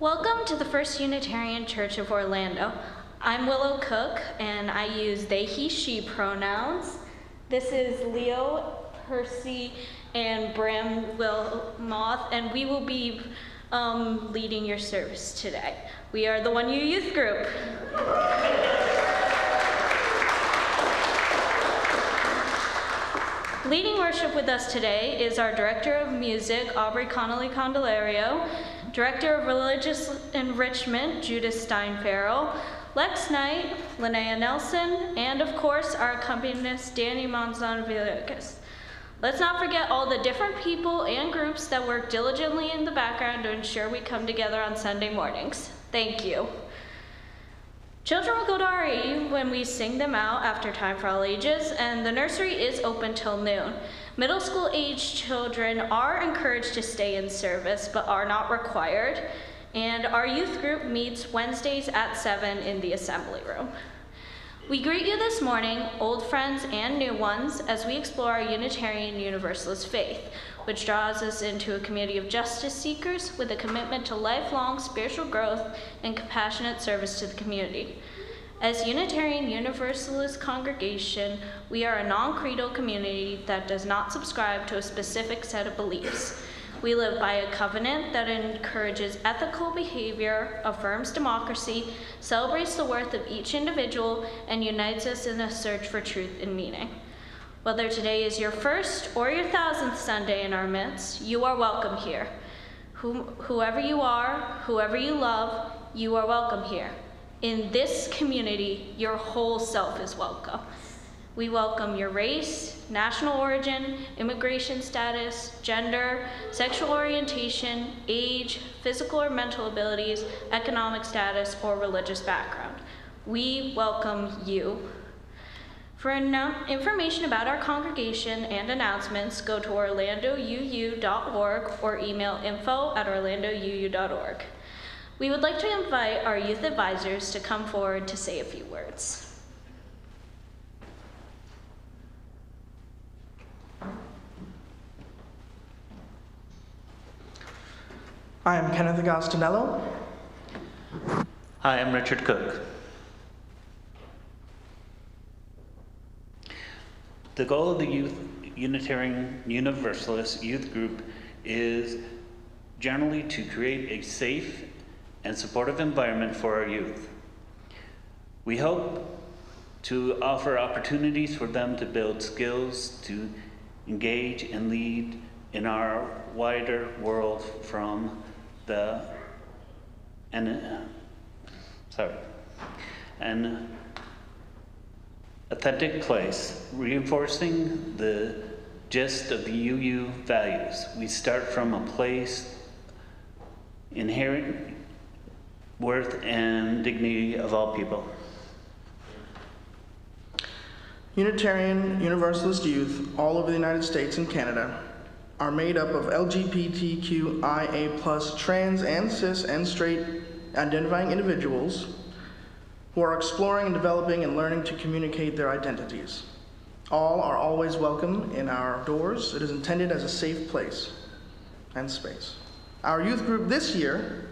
Welcome to the First Unitarian Church of Orlando. I'm Willow Cook, and I use they, he, she pronouns. This is Leo, Percy, and Bram Wilmoth, and we will be leading your service today. We are the 1U youth group. Leading worship with us today is our Director of Music, Aubrey Connelly-Candelario, Director of Religious Enrichment, Judith Stein-Farrall, Lex Knight, Linnea Nelson, and of course our accompanist, Danny Monzon-Villegas. Let's not forget all the different people and groups that work diligently in the background to ensure we come together on Sunday mornings. Thank you. Children will go to RE when we sing them out after Time for All Ages, and the nursery is open till noon. Middle school age children are encouraged to stay in service, but are not required. And our youth group meets Wednesdays at 7 in the assembly room. We greet you this morning, old friends and new ones, as we explore our Unitarian Universalist faith, which draws us into a community of justice seekers with a commitment to lifelong spiritual growth and compassionate service to the community. As Unitarian Universalist congregation, we are a non-creedal community that does not subscribe to a specific set of beliefs. We live by a covenant that encourages ethical behavior, affirms democracy, celebrates the worth of each individual, and unites us in a search for truth and meaning. Whether today is your first or your 1000th Sunday in our midst, you are welcome here. Whoever you are, whoever you love, you are welcome here. In this community, your whole self is welcome. We welcome your race, national origin, immigration status, gender, sexual orientation, age, physical or mental abilities, economic status, or religious background. We welcome you. For information about our congregation and announcements, go to orlandouu.org or email info@orlandouu.org. We would like to invite our youth advisors to come forward to say a few words. I am Kenneth Agostinello. Hi, I'm Richard Cook. The goal of the Unitarian Universalist youth group is generally to create a safe and supportive environment for our youth. We hope to offer opportunities for them to build skills to engage and lead in our wider world from an authentic place, reinforcing the gist of the UU values. We start from a place inherent worth and dignity of all people. Unitarian Universalist youth all over the United States and Canada are made up of LGBTQIA+ trans and cis and straight identifying individuals who are exploring and developing and learning to communicate their identities. All are always welcome in our doors. It is intended as a safe place and space. Our youth group this year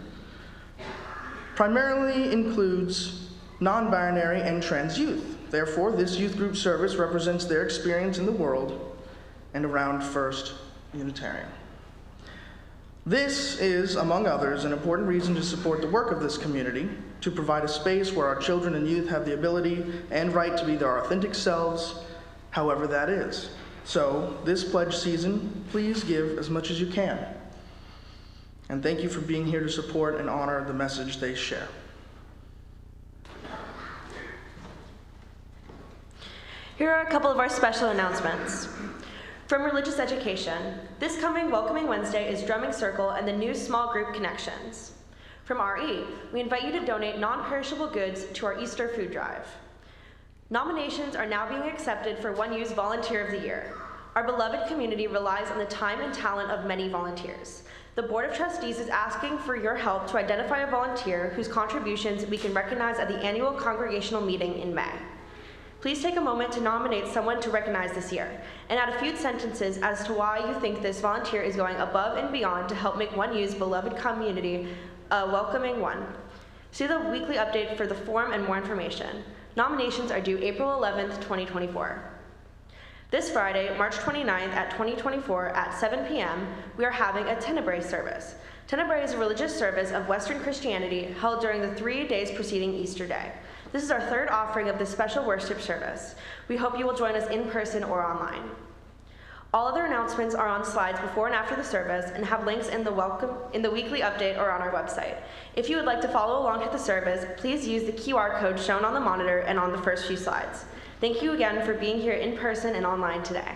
primarily includes non-binary and trans youth. Therefore, this youth group service represents their experience in the world and around First Unitarian. This is, among others, an important reason to support the work of this community, to provide a space where our children and youth have the ability and right to be their authentic selves, however that is. So, this pledge season, please give as much as you can. And thank you for being here to support and honor the message they share. Here are a couple of our special announcements. From Religious Education, this coming Welcoming Wednesday is Drumming Circle and the new small group Connections. From RE, we invite you to donate non-perishable goods to our Easter food drive. Nominations are now being accepted for 1U's Volunteer of the Year. Our beloved community relies on the time and talent of many volunteers. The Board of Trustees is asking for your help to identify a volunteer whose contributions we can recognize at the annual congregational meeting in May. Please take a moment to nominate someone to recognize this year, and add a few sentences as to why you think this volunteer is going above and beyond to help make 1U's beloved community a welcoming one. See the weekly update for the form and more information. Nominations are due April 11th, 2024. This Friday, March 29th at 2024 at 7 p.m., we are having a Tenebrae service. Tenebrae is a religious service of Western Christianity held during the 3 days preceding Easter Day. This is our third offering of this special worship service. We hope you will join us in person or online. All other announcements are on slides before and after the service and have links in the weekly update or on our website. If you would like to follow along with the service, please use the QR code shown on the monitor and on the first few slides. Thank you again for being here in person and online today.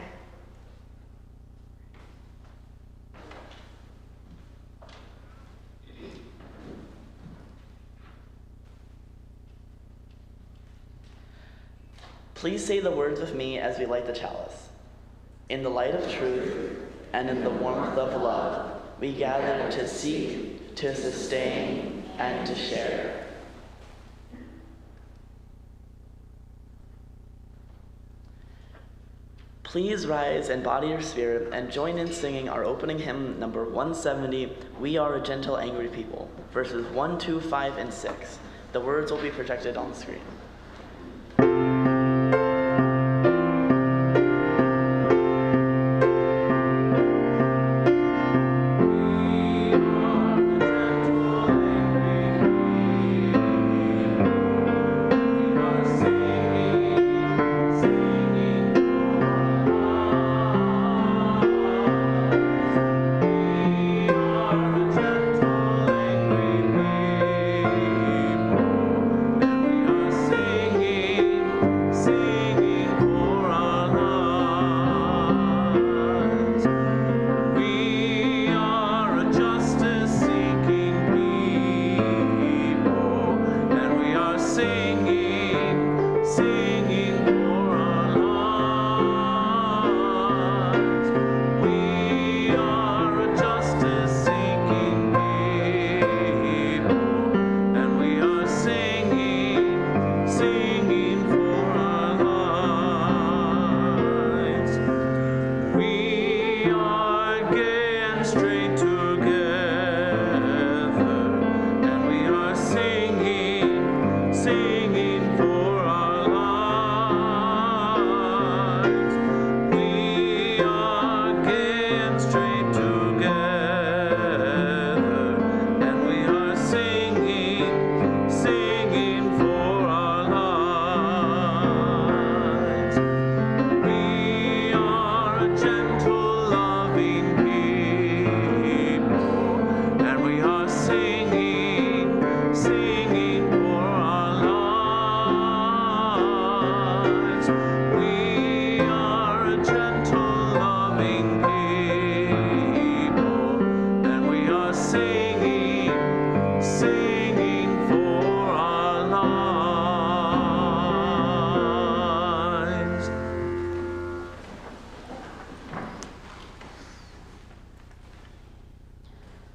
Please say the words with me as we light the chalice. In the light of truth and in the warmth of love, we gather to seek, to sustain, and to share. Please rise and body your spirit and join in singing our opening hymn number 170, We Are a Gentle Angry People, verses 1, 2, 5, and 6. The words will be projected on the screen.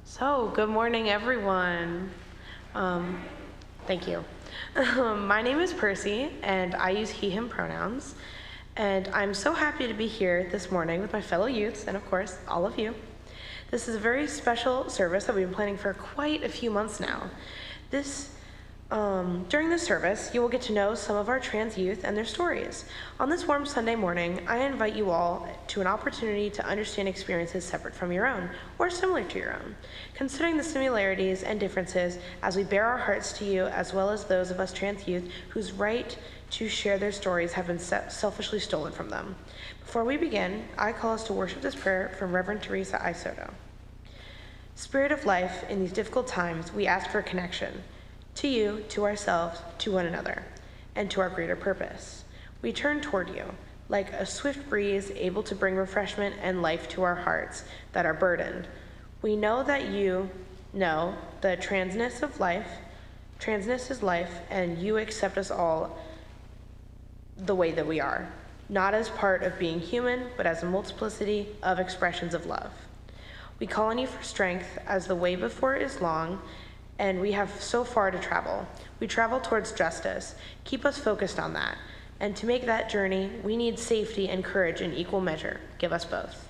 So, good morning, everyone. Thank you. My name is Percy, and I use he, him pronouns. And I'm so happy to be here this morning with my fellow youths, and of course, all of you. This is a very special service that we've been planning for quite a few months now. During this service, you will get to know some of our trans youth and their stories. On this warm Sunday morning, I invite you all to an opportunity to understand experiences separate from your own, or similar to your own, considering the similarities and differences as we bare our hearts to you, as well as those of us trans youth whose right to share their stories have been selfishly stolen from them. Before we begin, I call us to worship this prayer from Reverend Teresa I. Soto. Spirit of life, in these difficult times, we ask for connection. To you, to ourselves, to one another, and to our greater purpose. We turn toward you, like a swift breeze able to bring refreshment and life to our hearts that are burdened. We know that you know the transness of life, transness is life, and you accept us all the way that we are, not as part of being human, but as a multiplicity of expressions of love. We call on you for strength as the way before is long, and we have so far to travel. We travel towards justice. Keep us focused on that. And to make that journey, we need safety and courage in equal measure. Give us both.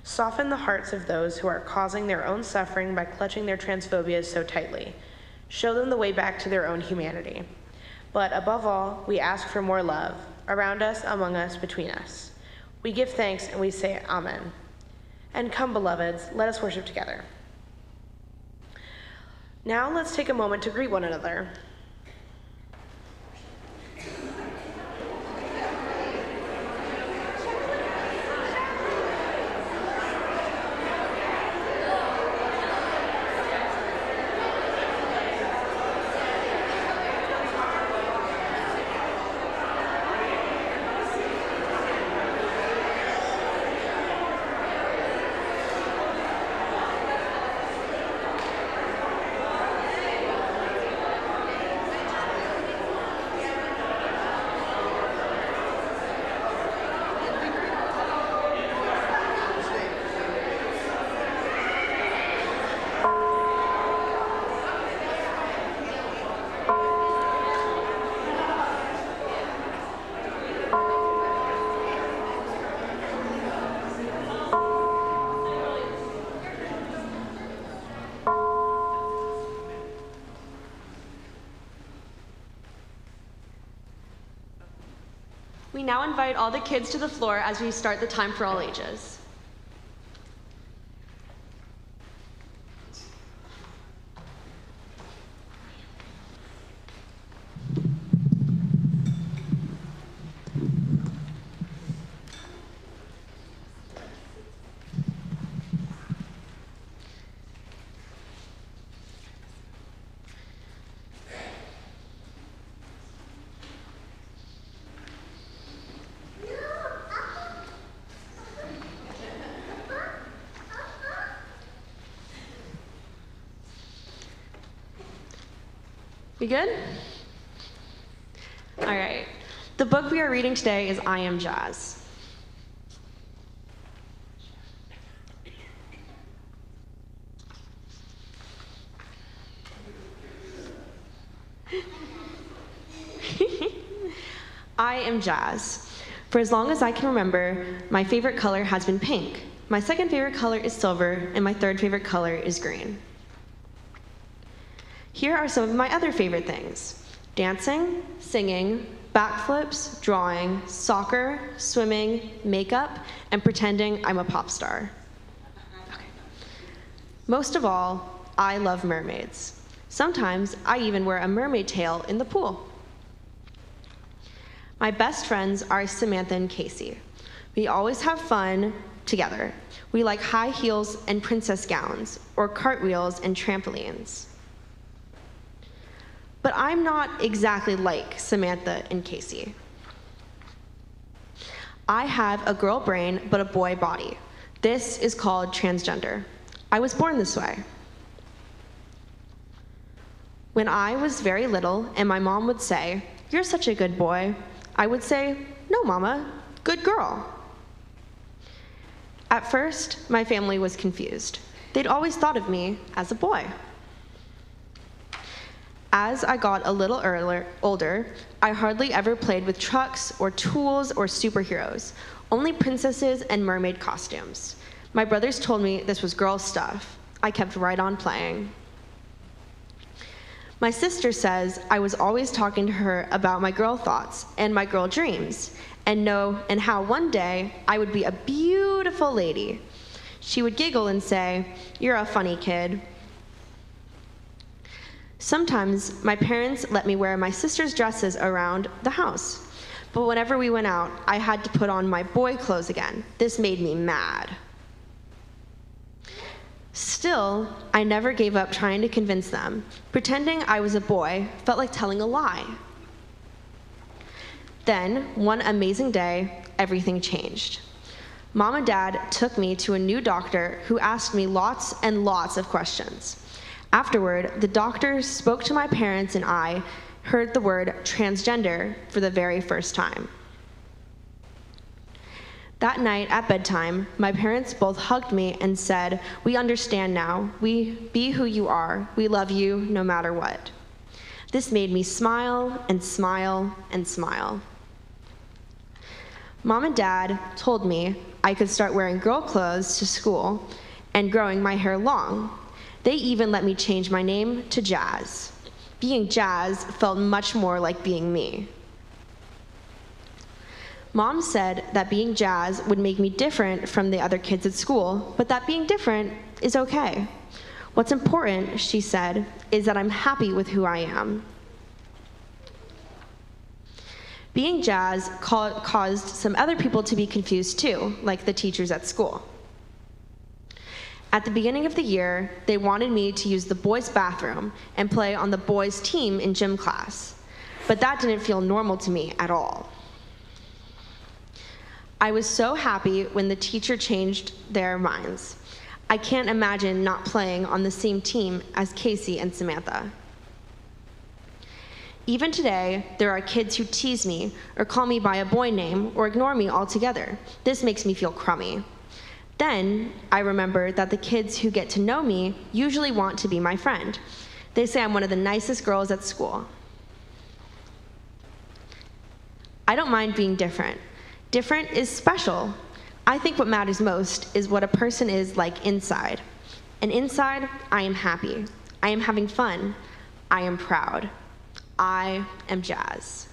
Soften the hearts of those who are causing their own suffering by clutching their transphobias so tightly. Show them the way back to their own humanity. But above all, we ask for more love, around us, among us, between us. We give thanks and we say Amen. And come, beloveds, let us worship together. Now let's take a moment to greet one another. We now invite all the kids to the floor as we start the time for all ages. We good? All right. The book we are reading today is I Am Jazz. I am jazz. For as long as I can remember, my favorite color has been pink. My second favorite color is silver, and my third favorite color is green. Here are some of my other favorite things: dancing, singing, backflips, drawing, soccer, swimming, makeup, and pretending I'm a pop star. Okay. Most of all, I love mermaids. Sometimes I even wear a mermaid tail in the pool. My best friends are Samantha and Casey. We always have fun together. We like high heels and princess gowns, or cartwheels and trampolines. But I'm not exactly like Samantha and Casey. I have a girl brain but a boy body. This is called transgender. I was born this way. When I was very little and my mom would say, "You're such a good boy," I would say, "No, Mama, good girl." At first, my family was confused. They'd always thought of me as a boy. As I got a little older, I hardly ever played with trucks or tools or superheroes, only princesses and mermaid costumes. My brothers told me this was girl stuff. I kept right on playing. My sister says I was always talking to her about my girl thoughts and my girl dreams, and how one day I would be a beautiful lady. She would giggle and say, "You're a funny kid." Sometimes my parents let me wear my sister's dresses around the house, but whenever we went out, I had to put on my boy clothes again. This made me mad. Still, I never gave up trying to convince them. Pretending I was a boy felt like telling a lie. Then, one amazing day, everything changed. Mom and Dad took me to a new doctor who asked me lots and lots of questions. Afterward, the doctor spoke to my parents and I heard the word transgender for the very first time. That night at bedtime, my parents both hugged me and said, "We understand now. Be who you are. We love you no matter what." This made me smile and smile and smile. Mom and Dad told me I could start wearing girl clothes to school and growing my hair long. They even let me change my name to Jazz. Being Jazz felt much more like being me. Mom said that being Jazz would make me different from the other kids at school, but that being different is okay. What's important, she said, is that I'm happy with who I am. Being Jazz caused some other people to be confused too, like the teachers at school. At the beginning of the year, they wanted me to use the boys' bathroom and play on the boys' team in gym class, but that didn't feel normal to me at all. I was so happy when the teacher changed their minds. I can't imagine not playing on the same team as Casey and Samantha. Even today, there are kids who tease me or call me by a boy name or ignore me altogether. This makes me feel crummy. Then I remember that the kids who get to know me usually want to be my friend. They say I'm one of the nicest girls at school. I don't mind being different. Different is special. I think what matters most is what a person is like inside. And inside, I am happy. I am having fun. I am proud. I am Jazz.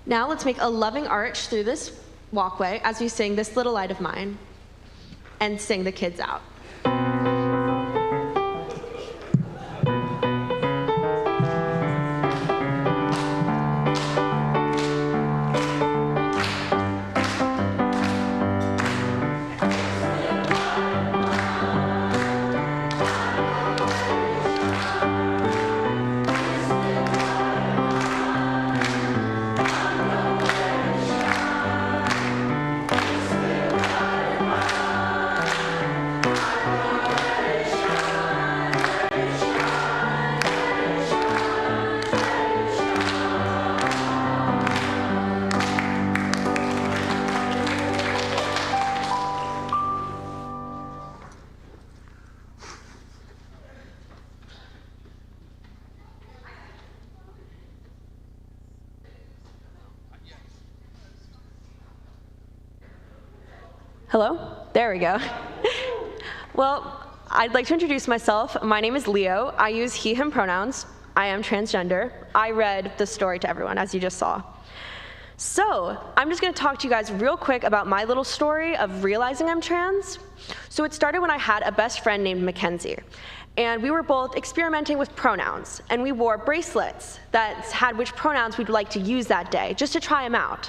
Now let's make a loving arch through this walkway as we sing This Little Light of Mine and sing the kids out. Hello? There we go. Well, I'd like to introduce myself. My name is Leo. I use he, him pronouns. I am transgender. I read the story to everyone, as you just saw. So, I'm just going to talk to you guys real quick about my little story of realizing I'm trans. So it started when I had a best friend named Mackenzie. And we were both experimenting with pronouns. And we wore bracelets that had which pronouns we'd like to use that day, just to try them out.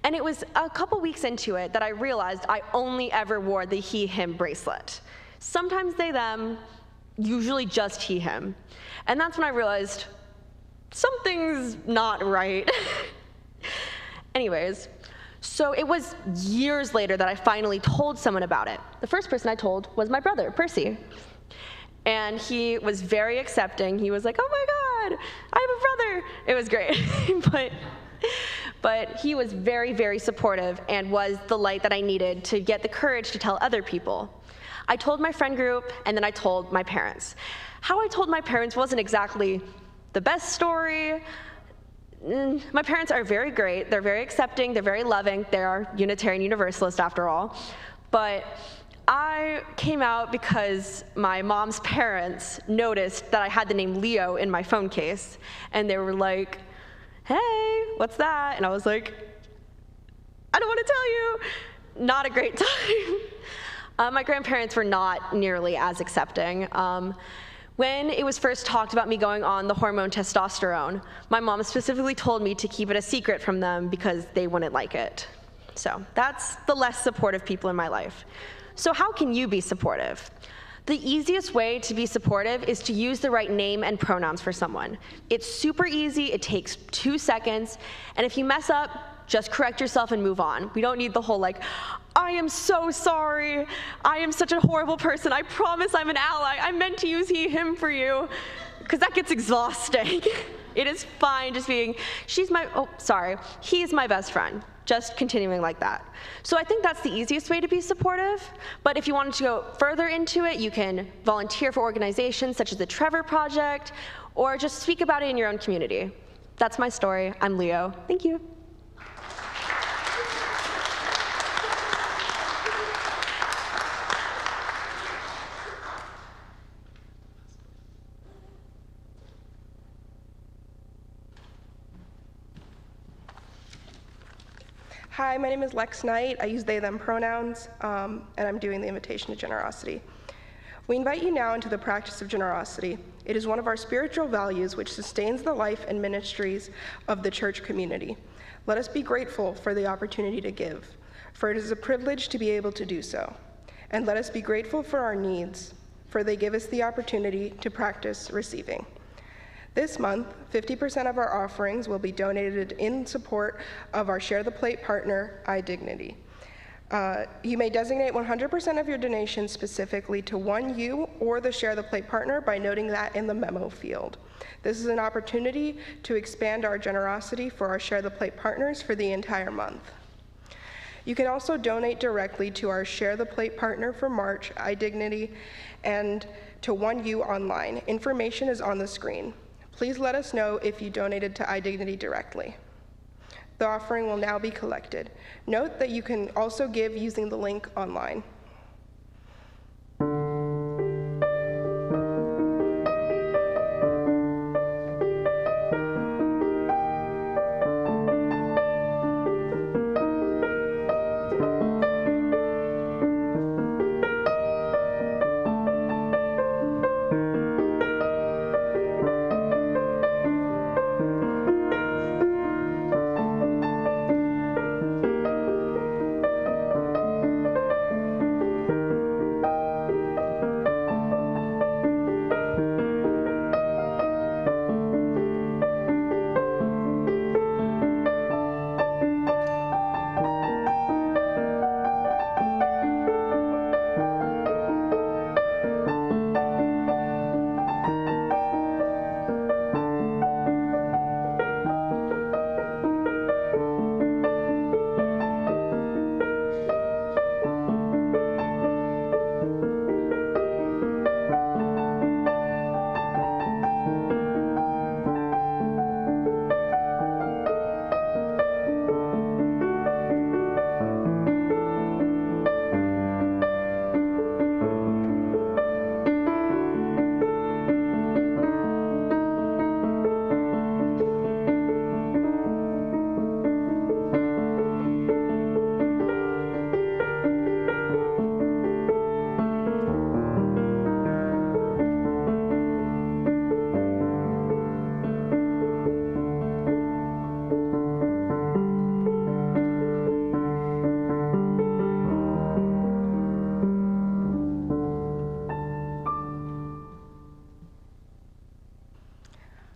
And it was a couple weeks into it that I realized I only ever wore the he, him bracelet. Sometimes they, them, usually just he, him. And that's when I realized something's not right. Anyways, so it was years later that I finally told someone about it. The first person I told was my brother, Percy. And he was very accepting. He was like, oh my God, I have a brother. It was great. But he was very, very supportive and was the light that I needed to get the courage to tell other people. I told my friend group, and then I told my parents. How I told my parents wasn't exactly the best story. My parents are very great. They're very accepting. They're very loving. They are Unitarian Universalist after all. But I came out because my mom's parents noticed that I had the name Leo in my phone case, and they were like, hey, what's that? And I was like, I don't want to tell you. Not a great time. My grandparents were not nearly as accepting. When it was first talked about me going on the hormone testosterone, my mom specifically told me to keep it a secret from them because they wouldn't like it. So that's the less supportive people in my life. So how can you be supportive? The easiest way to be supportive is to use the right name and pronouns for someone. It's super easy, it takes 2 seconds, and if you mess up, just correct yourself and move on. We don't need the whole like, I am so sorry, I am such a horrible person, I promise I'm an ally, I meant to use he, him for you, because that gets exhausting. It is fine just being, he's my best friend. Just continuing like that. So I think that's the easiest way to be supportive, but if you wanted to go further into it, you can volunteer for organizations such as the Trevor Project, or just speak about it in your own community. That's my story. I'm Leo. Thank you. Hi, my name is Lex Knight. I use they, them pronouns, and I'm doing the invitation to generosity. We invite you now into the practice of generosity. It is one of our spiritual values which sustains the life and ministries of the church community. Let us be grateful for the opportunity to give, for it is a privilege to be able to do so. And let us be grateful for our needs, for they give us the opportunity to practice receiving. This month, 50% of our offerings will be donated in support of our Share the Plate partner, iDignity. You may designate 100% of your donation specifically to one you or the Share the Plate partner by noting that in the memo field. This is an opportunity to expand our generosity for our Share the Plate partners for the entire month. You can also donate directly to our Share the Plate partner for March, iDignity, and to one you online. Information is on the screen. Please let us know if you donated to iDignity directly. The offering will now be collected. Note that you can also give using the link online.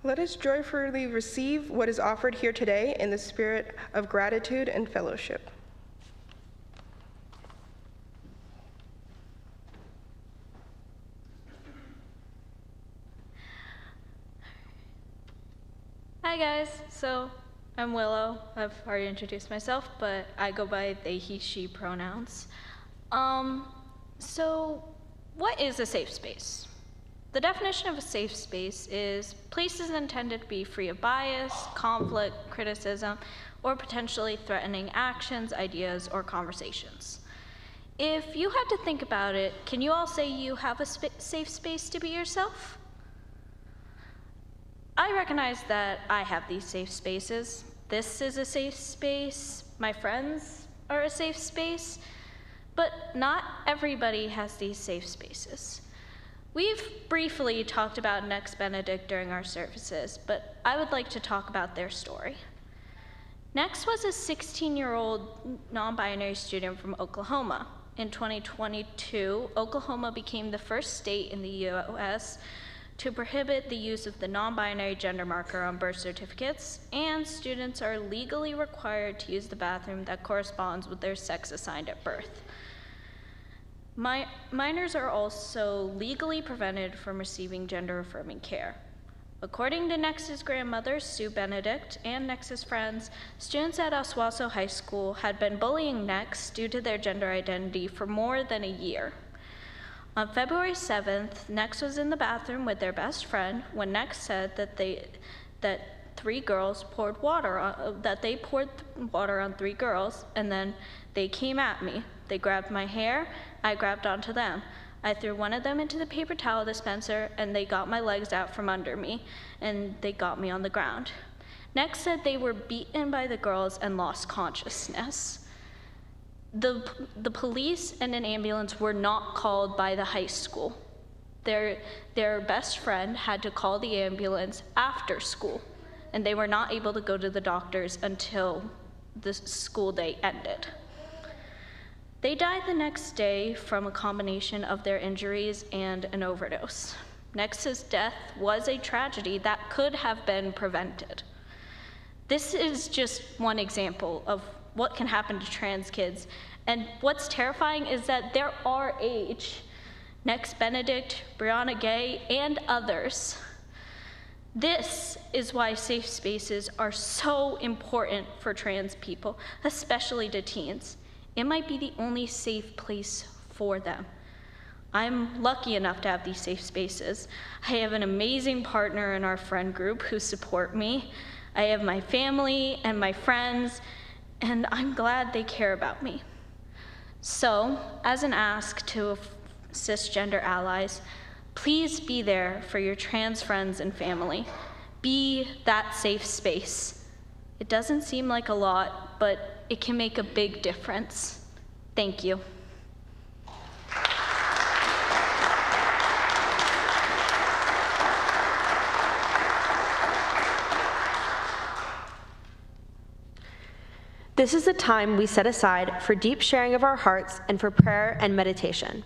Let us joyfully receive what is offered here today in the spirit of gratitude and fellowship. Hi guys, so I'm Willow. I've already introduced myself, but I go by they, he, she pronouns. So what is a safe space? The definition of a safe space is places intended to be free of bias, conflict, criticism, or potentially threatening actions, ideas, or conversations. If you had to think about it, can you all say you have a safe space to be yourself? I recognize that I have these safe spaces. This is a safe space. My friends are a safe space. But not everybody has these safe spaces. We've briefly talked about Next Benedict during our services, but I would like to talk about their story. Next was a 16-year-old non-binary student from Oklahoma. In 2022, Oklahoma became the first state in the U.S. to prohibit the use of the non-binary gender marker on birth certificates, and students are legally required to use the bathroom that corresponds with their sex assigned at birth. Minors are also legally prevented from receiving gender-affirming care. According to Next's grandmother, Sue Benedict, and Next's friends, students at Oswasso High School had been bullying Next due to their gender identity for more than a year. On February 7th, Nex was in the bathroom with their best friend when Nex said that three girls poured water on, that they poured water on three girls, and then they came at me. They grabbed my hair, I grabbed onto them. I threw one of them into the paper towel dispenser, and they got my legs out from under me, and they got me on the ground. Nex said they were beaten by the girls and lost consciousness. The police and an ambulance were not called by the high school. Their best friend had to call the ambulance after school, and they were not able to go to the doctors until the school day ended. They died the next day from a combination of their injuries and an overdose. Nex's death was a tragedy that could have been prevented. This is just one example of what can happen to trans kids, and what's terrifying is that they're our age. Nex Benedict, Brianna Gay, and others. This is why safe spaces are so important for trans people, especially to teens. It might be the only safe place for them. I'm lucky enough to have these safe spaces. I have an amazing partner in our friend group who support me. I have my family and my friends, and I'm glad they care about me. So, as an ask to cisgender allies, please be there for your trans friends and family. Be that safe space. It doesn't seem like a lot, but it can make a big difference. Thank you. This is the time we set aside for deep sharing of our hearts and for prayer and meditation.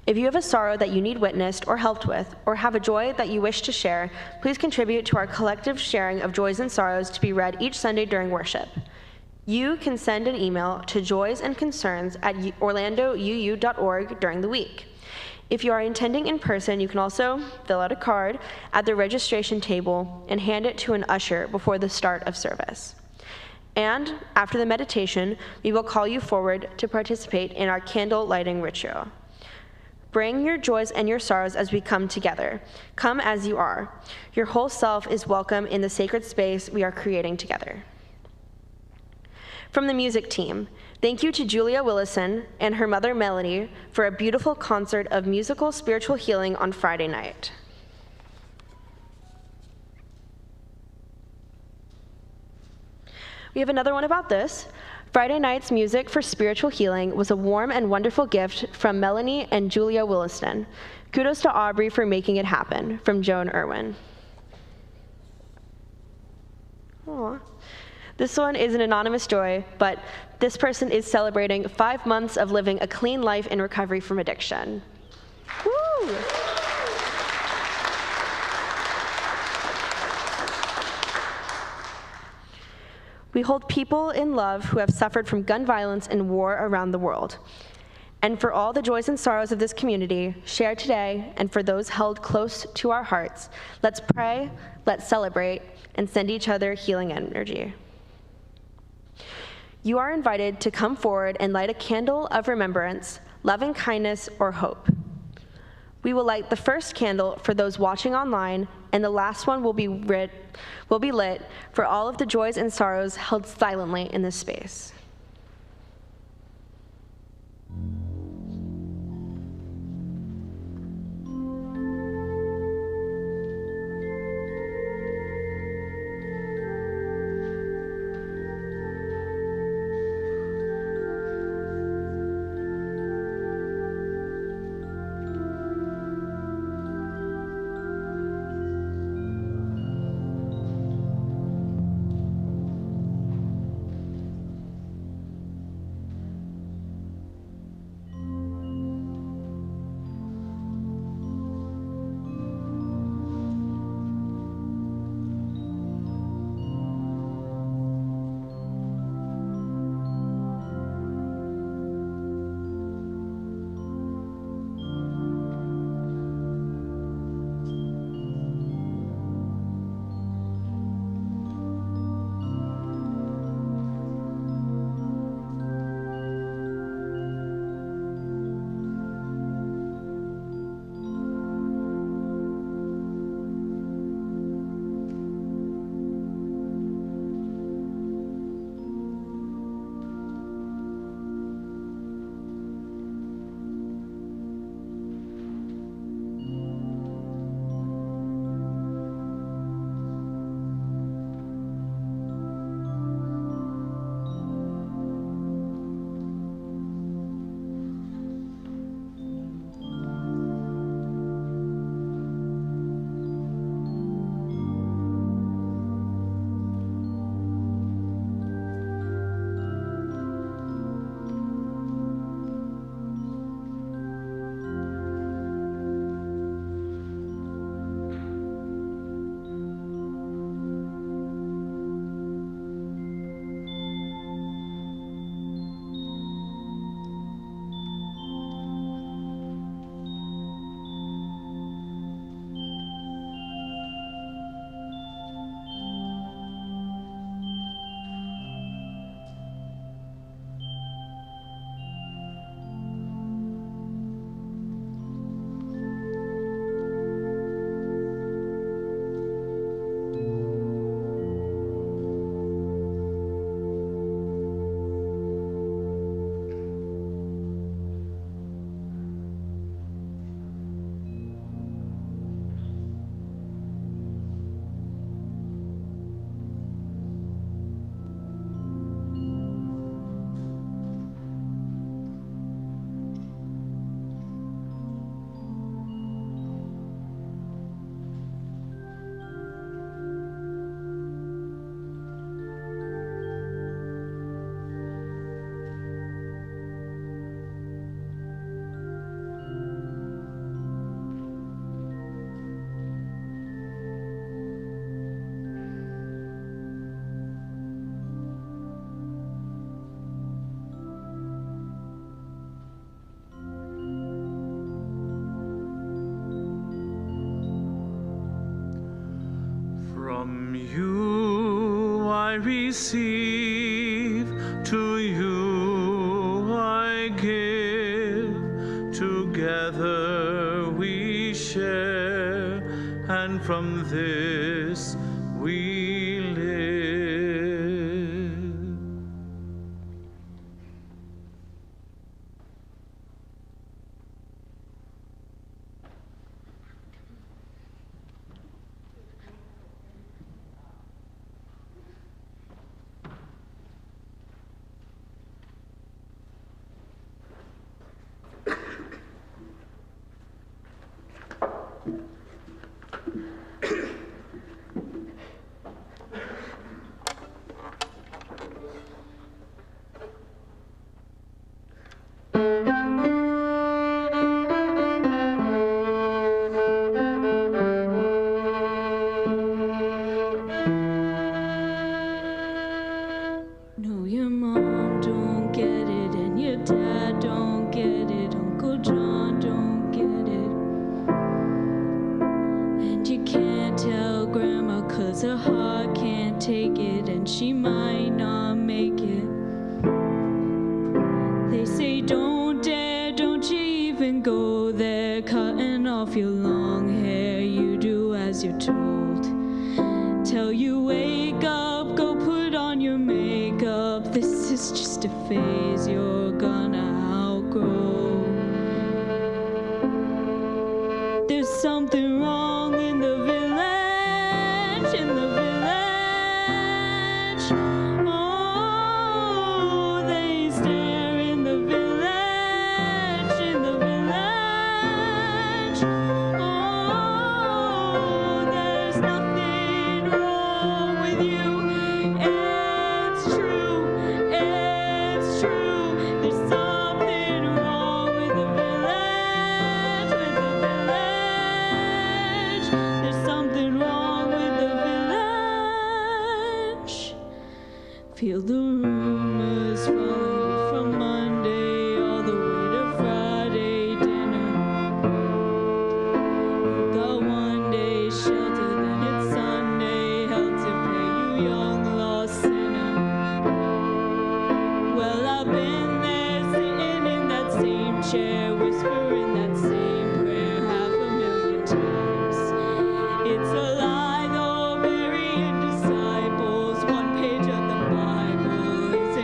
If you have a sorrow that you need witnessed or helped with, or have a joy that you wish to share, please contribute to our collective sharing of joys and sorrows to be read each Sunday during worship. You can send an email to joysandconcerns@orlandouu.org during the week. If you are attending in person, you can also fill out a card at the registration table and hand it to an usher before the start of service. And after the meditation, we will call you forward to participate in our candle lighting ritual. Bring your joys and your sorrows as we come together. Come as you are. Your whole self is welcome in the sacred space we are creating together. From the music team, thank you to Julia Willison and her mother Melanie for a beautiful concert of musical spiritual healing on Friday night. We have another one about this. Friday night's music for spiritual healing was a warm and wonderful gift from Melanie and Julia Williston. Kudos to Aubrey for making it happen, from Joan Irwin. Aww. This one is an anonymous joy, but this person is celebrating 5 months of living a clean life in recovery from addiction. Woo! We hold people in love who have suffered from gun violence and war around the world. And for all the joys and sorrows of this community shared today, and for those held close to our hearts, let's pray, let's celebrate, and send each other healing energy. You are invited to come forward and light a candle of remembrance, loving kindness, or hope. We will light the first candle for those watching online, and the last one will be lit for all of the joys and sorrows held silently in this space. From you I receive, to you I give. Together we share, and from this we live. No, your mom don't get it, and your dad don't get it, Uncle John don't get it. And you can't tell Grandma 'cause her heart can't take it, and she might not make it. They say don't dare, don't you even go there, cutting off your long hair, you do as you're told. Tell you wake up, go put on your makeup, this is just a phase you're gonna outgrow. There's something wrong in the village, in the village. Oh, they stare in the village, in the village. Oh, there's nothing wrong with you. It's true, it's true. There's something wrong with the village, with the village. There's something wrong with the village. Feel the rumors following from Monday all the way to Friday dinner. You got one day shelter, then it's Sunday, held to pay, you young lost sinner. Well, I've been there sitting in that same chair, whispering that same prayer 500,000 times. It's a lie, though, burying disciples. One page of the Bible is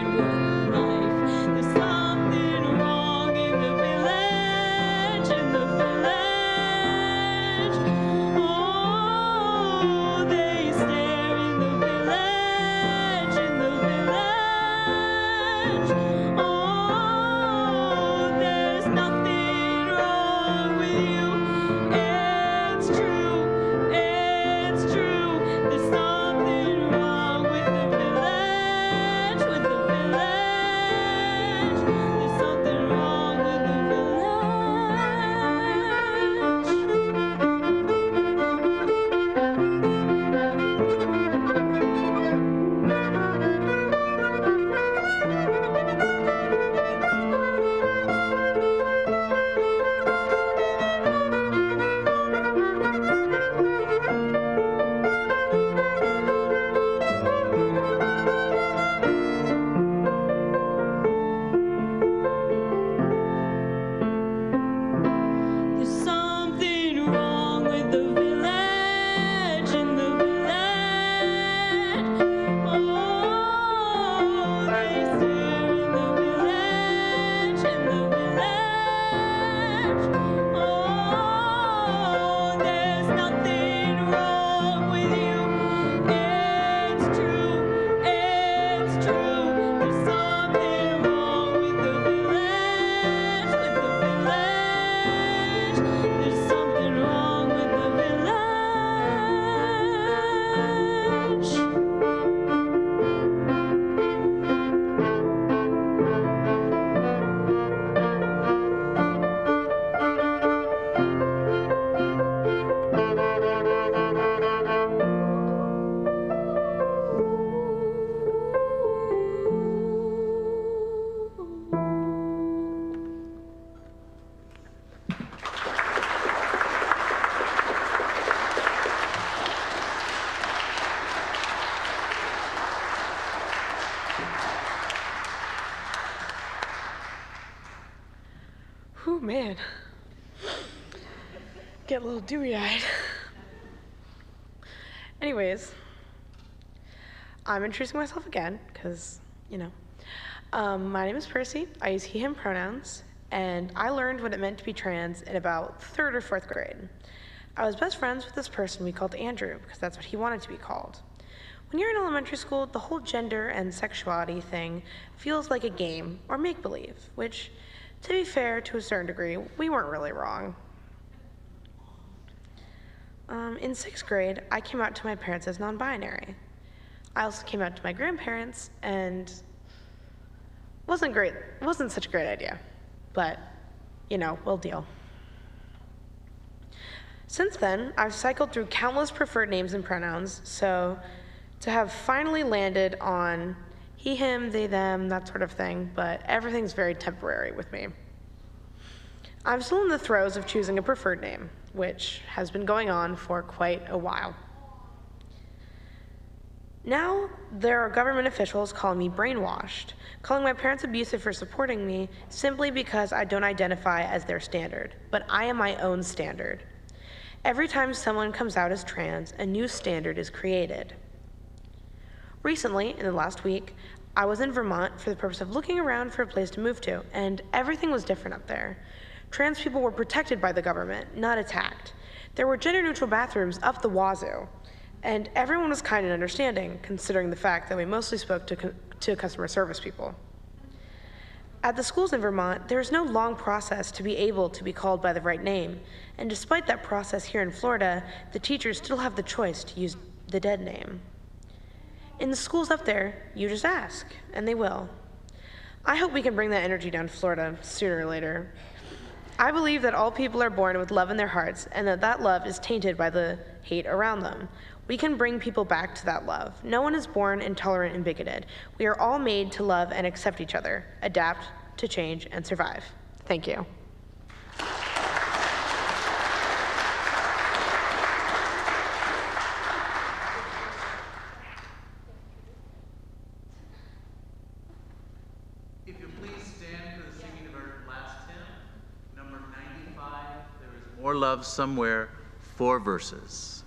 Whew, man. Get a little dewy-eyed. Anyways, I'm introducing myself again, because, you know. My name is Percy. I use he, him pronouns, and I learned what it meant to be trans in about 3rd or 4th grade. I was best friends with this person we called Andrew, because that's what he wanted to be called. When you're in elementary school, the whole gender and sexuality thing feels like a game or make-believe, which, to be fair, to a certain degree, we weren't really wrong. In 6th grade, I came out to my parents as non-binary. I also came out to my grandparents, and wasn't such a great idea, but, you know, we'll deal. Since then, I've cycled through countless preferred names and pronouns, so to have finally landed on he, him, they, them, that sort of thing, but everything's very temporary with me. I'm still in the throes of choosing a preferred name, which has been going on for quite a while. Now, there are government officials calling me brainwashed, calling my parents abusive for supporting me simply because I don't identify as their standard, but I am my own standard. Every time someone comes out as trans, a new standard is created. Recently, in the last week, I was in Vermont for the purpose of looking around for a place to move to, and everything was different up there. Trans people were protected by the government, not attacked. There were gender-neutral bathrooms up the wazoo, and everyone was kind and understanding, considering the fact that we mostly spoke to customer service people. At the schools in Vermont, there is no long process to be able to be called by the right name, and despite that process here in Florida, the teachers still have the choice to use the dead name. In the schools up there, you just ask, and they will. I hope we can bring that energy down to Florida sooner or later. I believe that all people are born with love in their hearts, and that love is tainted by the hate around them. We can bring people back to that love. No one is born intolerant and bigoted. We are all made to love and accept each other, adapt, to change, and survive. Thank you. If you please stand for the singing of our last hymn, number 95, There is More Love Somewhere, 4 verses.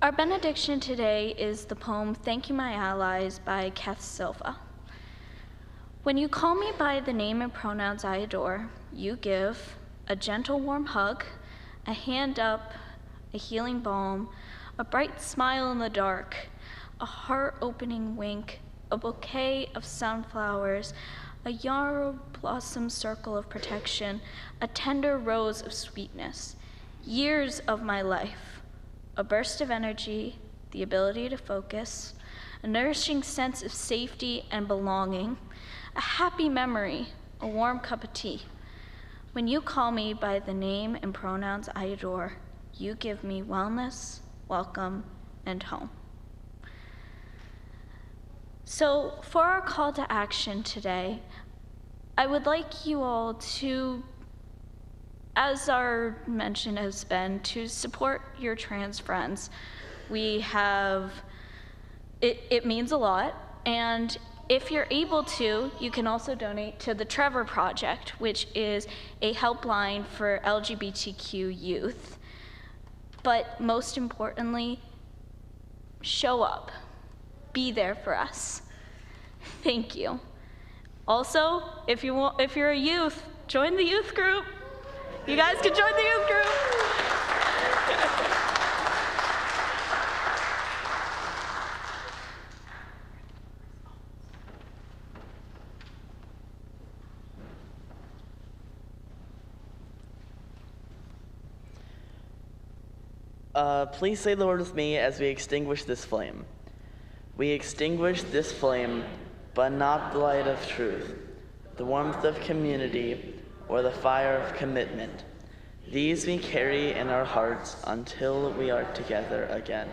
Our benediction today is the poem Thank You My Allies by Kath Silva. When you call me by the name and pronouns I adore, you give a gentle warm hug, a hand up, a healing balm, a bright smile in the dark, a heart-opening wink, a bouquet of sunflowers, a yarrow blossom circle of protection, a tender rose of sweetness, years of my life, a burst of energy, the ability to focus, a nourishing sense of safety and belonging, a happy memory, a warm cup of tea. When you call me by the name and pronouns I adore, you give me wellness, welcome, and home. So for our call to action today, I would like you all to, as our mention has been, to support your trans friends. We have, it means a lot, and if you're able to, you can also donate to the Trevor Project, which is a helpline for LGBTQ youth. But most importantly, show up. Be there for us. Thank you. Also, if you're a youth, join the youth group. You guys can join the youth group. Please say the word with me as we extinguish this flame. We extinguish this flame, but not the light of truth, the warmth of community, or the fire of commitment. These we carry in our hearts until we are together again.